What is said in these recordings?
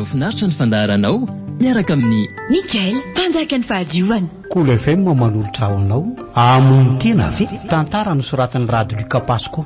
Finaritra ny fandaharanao miaraka amin'ny Mikael, mpanjaka ny fahadiovana. Cool FM manolotra ao amony tena ve tantara nosoratan'ny Rady Luka Pasco.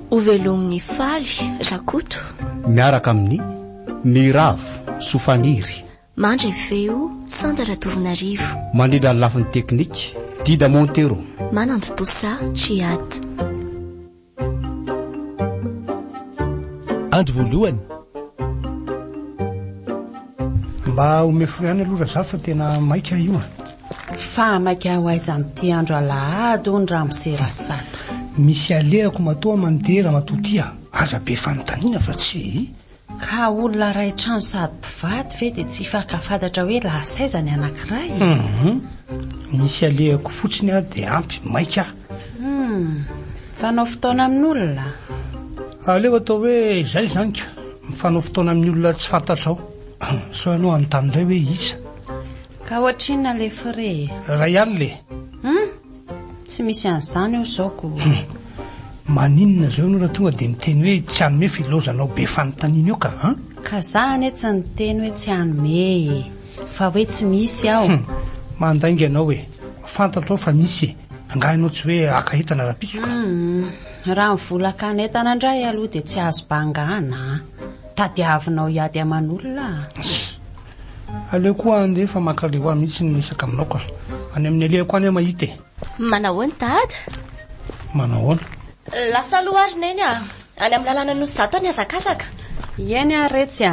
Ovelom'ny faly Rakoto Miaraka amin'ny Miravo Sofaniry. Mandry feo Sandra Tovinarivo. Manila ny lafiny teknika Dida Montero. Mananto Tosa Chiat. andro voalohany mba omeforiany aloha raha fa tena maika io fa maika ho aiza amin'ity andro alahady ony raha miserasata misy alehako matoa mandera matotia aza be fanontaniana fa tsy ka olona ray trano sady mpivady ve dia tsy fakafantatra hoe lahasaizany anankiray misy alehako fotsiny a dia ampy maika fanao fotoana amin'olona aleo atao hoe izay zany ka mifanao fotoana amin'ny olona tsy fantatrao so ianao anontany indray hoe isa ka ohatrinona le fre ray ihany le tsy misy an'izany eo zaoko maninona zao ianao raha tonga dia miteny hoe tsy hanome filozanao be fanontaniana eo ka zany tsy niteny hoe tsy hanome fa hoe tsy misy aho mandainga ianao hoe fantatrao fa misy angahinao tsy hoe akahitana rahapisoka raha mivolaka netana indray aloha dia tsy azo bangana tadiavinao iady aman'olona aleo koa andefa mankale ho mihitsy ny misaka aminao ka any amin'ny alehako any mahita Manahoana dada? Manahoana? Lasa aloha ary neny any amin'ny lalana no zato any azakazaka. Ieny aretsy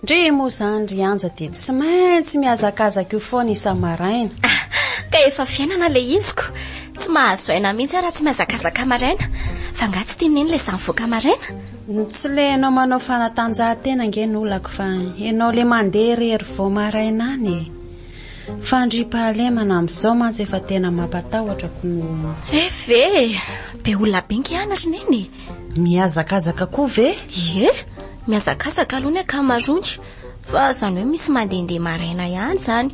ndry moa zany ry anja dia tsy maintsy miazakazaka io foana isa-maraina. Ka efa fiainana le iziko. Tsy mahazo aina mihitsy raha tsy miazakazaka maraina. Fa nga tsy tianeny le samivoaka maraina. Tsy le enao manao fanatanjahantena nge olako fa enao le mandeha rery vao maraina any. Fandripahalemana amin'izao mantsy efa tena mampatahotra koa. Ve be olona benky anatra neny. Miazakazaka koa ve? Ie, miazakazaka aloha ny akamarony. Fa zany hoe misy mandehandeha maraina ihany zany.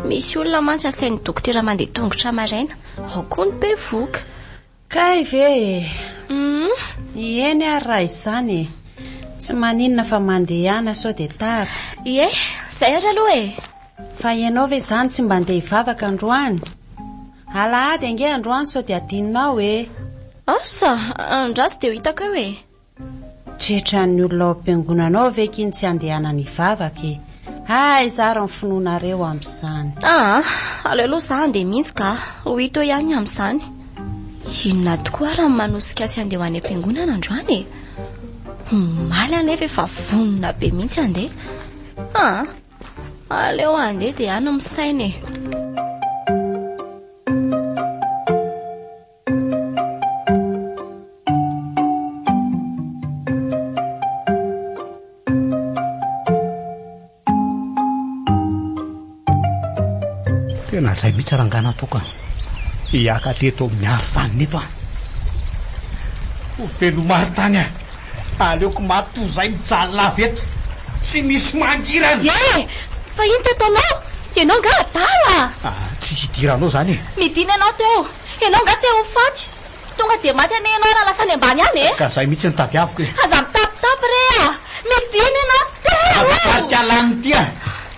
Misy olona mantsy asain'ny dokotera mandeha tongotra maraina. Ao koa ny be voka. Kay ve? Ieny ary raha izany. Tsy maninona fa mandeha ihany sao dia tahaka. Ie, zay ary aloha Fa ianao ve zany tsy mba andeha hivavaka androany? Alahady ange androany sao dia adinonao Asa, andrasy dia ho hitako hoe. Tretran'ny olona ao am-piangonanao ve kiny tsy andehanany hivavaka Ay, zara ny finoanareo amin'izany. Aleo za andeha mihitsy ka ho hito ihany amin'izany. Inona tokoa raha manosika sy andeha ho any am-piangonana androany Maly anefa efa vonona be mihitsy andeha. Aleo andeha dia ano misainy Tena zay mihitsy rangana toka iakatreto miaro faneto velo marotany aleoko matozay mijalona veto tsy misy mangirana fa ino tataonao ianao nga adala tsy hidiranao zany midina ianao teo ianao nga teo faty tonga dia maty ane ianao raha lasa ny ambany any ka zay mihitsy nitadiaviko aza mitapitapy re midina ianao teo alany ty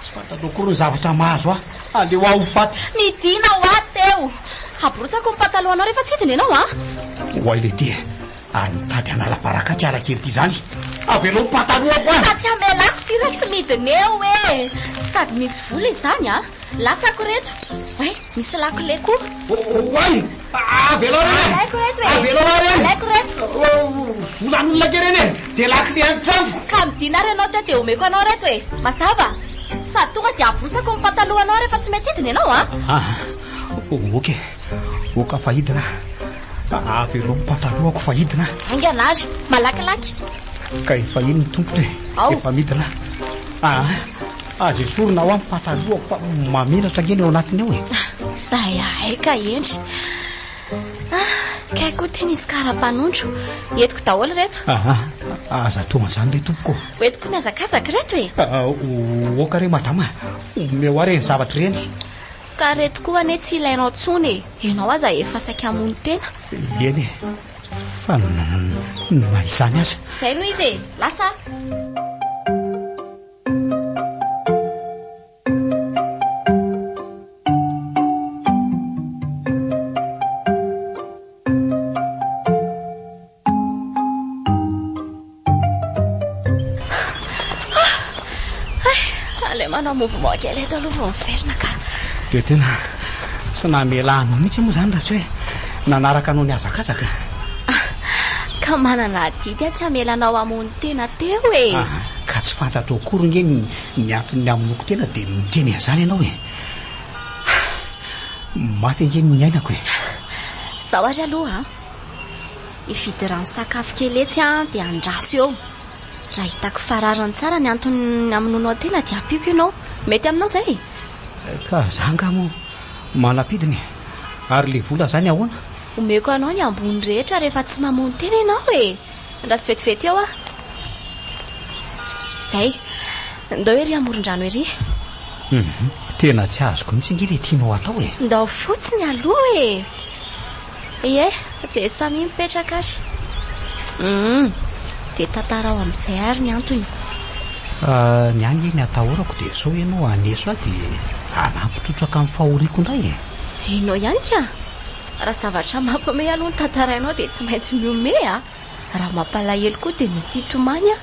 tsy fantatoko ro zavatra mahazo aleo aho faty midina ho aty teo aborosako ny patalohanao rehefa tsy hidina ianao hoay le ty ary mitady anala-baraka ty alakely ty zany avelo patalohako ka tsy amelako ty raha tsy midina eo sady misy vola izany lasako reto misy lako le koa oay avelo alaiko reto volan'olona ke reny dia lako le an-tranoko ka midina ary ianao te dia omeko anao reto mazava sady tonga dia aborosako ny patalohanao rehefa tsy mety hidina ianao oke oka fahidina avelo patalohako fahidina anganary malakilaky ka efa iny ny tompotra efa midina aza esorona ao amin'ny patalohako fa mamelatra ngeny ao anatiny ao zay aika endry kay koa tia nisy kara-panondro entiko daholo reto aza tonga zany le tompoko entiko miazakazaka reto oka re madama meo ary ny zavatra reny ka reto koa ane tsy ilainao tsony ianao aza efa saika amony tena eny fa mahizany aza zay noho izy lasa aleo manao mouvement kely eto aloha vao miverina ka. Dia tena sy namelahano mihitsy moa zany raha tsy hoe nanaraka anao ny azakazaka. Ka manana didy a tsy hamelanao amony tena teo e. Ka tsy fantatro akory nge ny antony aminoko tena dia miteny an'izany ianao e. Mafy nge ny ainako e. Zaho ary aloha ividy rano sakafo kely etsy dia andraso eo. Raha hitako fararany tsara ny antony aminonao tena dia ampiko ianao. Mety aminao zay? Ka zanga mo manapidiny ary le vola zany ahoana? Omeko anao ny ambony rehetra rehefa tsy mamony tena ianao e. Andraso vetivety eo ah. Zay, ndao ery amoron-drano ery. Tena tsy azoko mihitsy nge le tianao atao e. Ndao fotsiny aloha e. Ie, dia samy mipetraka ary. Dia tantara ao amin'izay ary ny antony. Ny any ny atahorako dia sao ianao aneso ahy dia anampitrotraka amin'ny fahoriako indray e. Ianao ihany ka. Raha zavatra mampame aloha ny tantarainao dia tsy maintsy miome a. Raha mampalahelo koa dia mety hitomany a.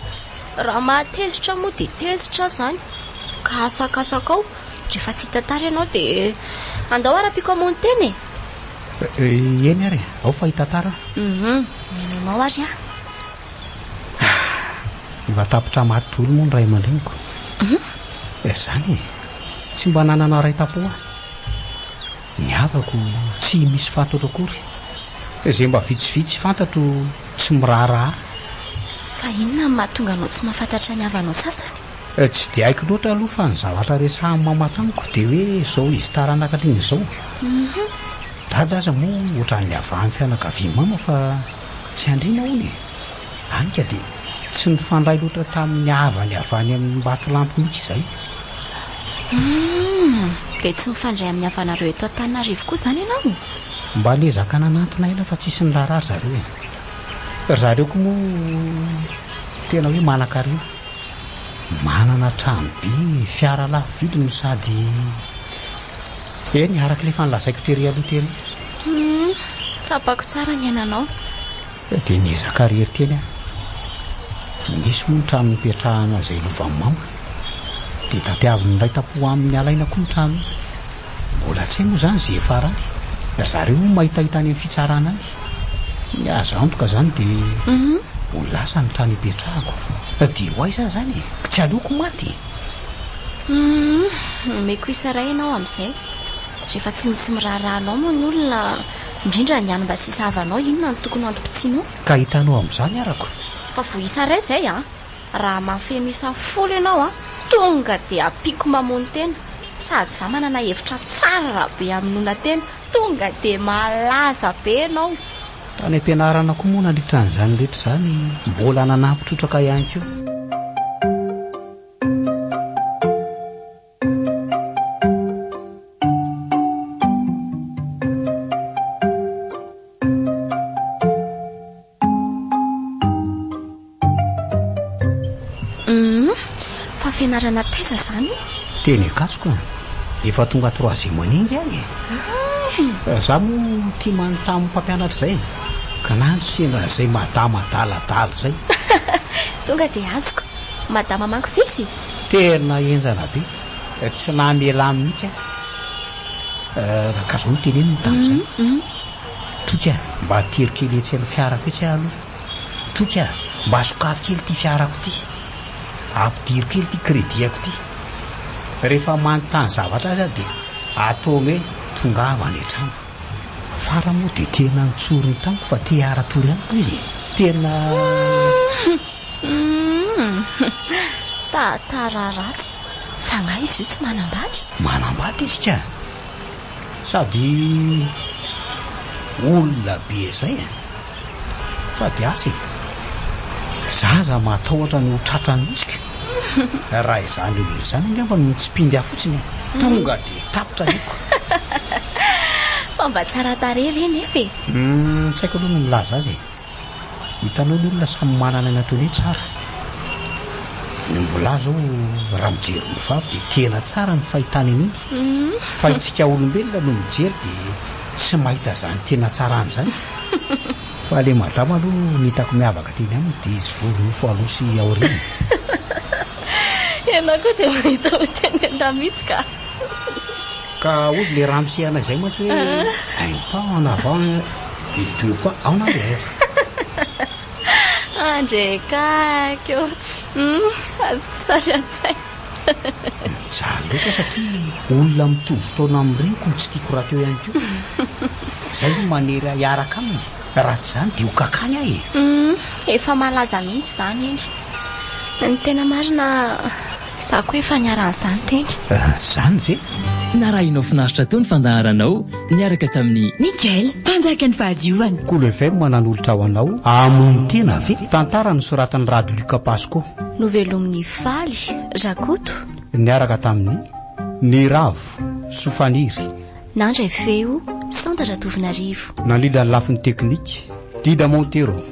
Raha mahatezitra moa dia tezitra zany. Ka asakasaka ao rehefa tsy tantara ianao dia andao ara-piko amony teny e. Eny ary ao fa hitantara. Nenonao ary a. Vatapitra matolo moa ny ray aman-dreniko. Zany e, tsy mba nanana ray-tapo aho. Ny havako tsy misy fantatro akory. Izay mba vitsivitsy fantatro tsy miraharaha. Fa inona ny mahatonga anao tsy mahafantatra ny havanao sasany? Tsy dia haiko loatra aloha fa ny zavatra resahan'ny mamataniko dia hoe izao izy taranakatriny izao. Dada aza moa ohatran'ny avahan'ny fianakaviana mama fa tsy andriana hono e. Anika dia tsy nifandray loatra tamin'ny havany avany amin'ny Mbatolampy mihitsy izay. Dia tsy mifandray amin'ny havanareo eto Antananarivo koa zany ianao? Mba lezaka nanantona ela fa tsisy ny raharary zareo e. Zareo koa moa tena hoe manan-karena. Manana trano be, fiara lafo vidiny sady eny araka ilay fanlazaiko tery aloha teny. Tsapako tsara ny ainanao. Dia niezaka rery teny aho. Misy moa ny trano nipetrahana izay lovan'ny mama. Dia tatiavin'ny ray-tapo amin'ny alaina koa ny trano. Mbola tsy moa zany izay farany. Zareo moa mahitahita any amin'ny fitsarana any. Ny azo antoka zany dia ho lasa ny trano hipetrahako. Dia ho aiza zany e? Tsy aleoko maty. Omeko isa ray ianao amin'izay. Rehefa tsy misy miraharahanao moa ny olona, indrindra ny any mba sisa havanao, inona ny tokony antom-pitsianao? Ka hitanao amin'izany arako. Fa vo isa ray izay a, raha mafeno isa folo ianao a, tonga dia ampiko mamony tena. Sady za manana hevitra tsara be aminona tena, tonga dia malaza be ianao. Tany am-pianarana koa moa nandritra an'izany rehetra izany, mbola nanampitrotraka ihany koa. Fa fianarana taiza zany? Teny akasiko efa tonga troisième année ihany e. Za moa tia manontany mpampianatra izay, ka nandro sendra izay madama adaladala izay. Tonga dia azoko. Madama manko fisy. Tena enjana be, tsy namela mihitsy raha ka zao no teneniny tamin'izay. Toka mba terikely etsy amin'ny fiarako etsy aloha. Toka mba sokafy kely ty fiarako ty, ampidiry kely ty krediako ty. Rehefa manontany zavatra aza dia ataony hoe tongava any an-trano. Fara moa dia tena nitsory ny taniko fa te ara-tory aniko izy. Tena tantara ratsy. Fa nga izy io tsy manambady. Manambady izy ka. Sady olona be izay fa dia asy zaza matahotra ny hotratrany mihitsy ka. Raha izany olona izany angamba no tsipindy ahy fotsiny, tonga dia tapitra niko. Fa mba tsara tarehy ve nefa e? Tsy haiko aloha no milaza azy. Hitanao ny olona samy manana ny ataony tsara. Ny mbola zao raha mijery ny vavy dia tena tsara ny fahitany an'iny. Fa itsika olombelona no mijery dia tsy mahita zany tena tsara an'izany. Fa ilay madama aloha nitako miavaka teny aminy dia izy voronofo aloha sy aoriana. ianao koa dia mahita ho teny enda mihitsy ka ozy le ramosehana izay moatsy hoe aipahana avao itoekoa aona le andrekakeo azoko sary an-tsay zany loka satria olona mitovy taona amin'ireny tsy tiako raha teo ihany koa izay no manery hiaraka aminy raha tsy izany dia ho kakany ahy efa malaza mihitsy izany iny ny tena marina zako hoe efa niaran'izany teny zany ve narahinao finaritra teo ny fandaharanao niaraka tamin'ny Mikael, mpanjaka ny fahadiovana. Cool FM manan'olitra ho anao amony tena ve tantara no soratan'ny Rady Luka Pasco novelomin'ny faly rakoto niaraka tamin'ny ny ravo sofaniry nandray feo santatra tovinarivo nalila ny lafiny teknika Dida Montero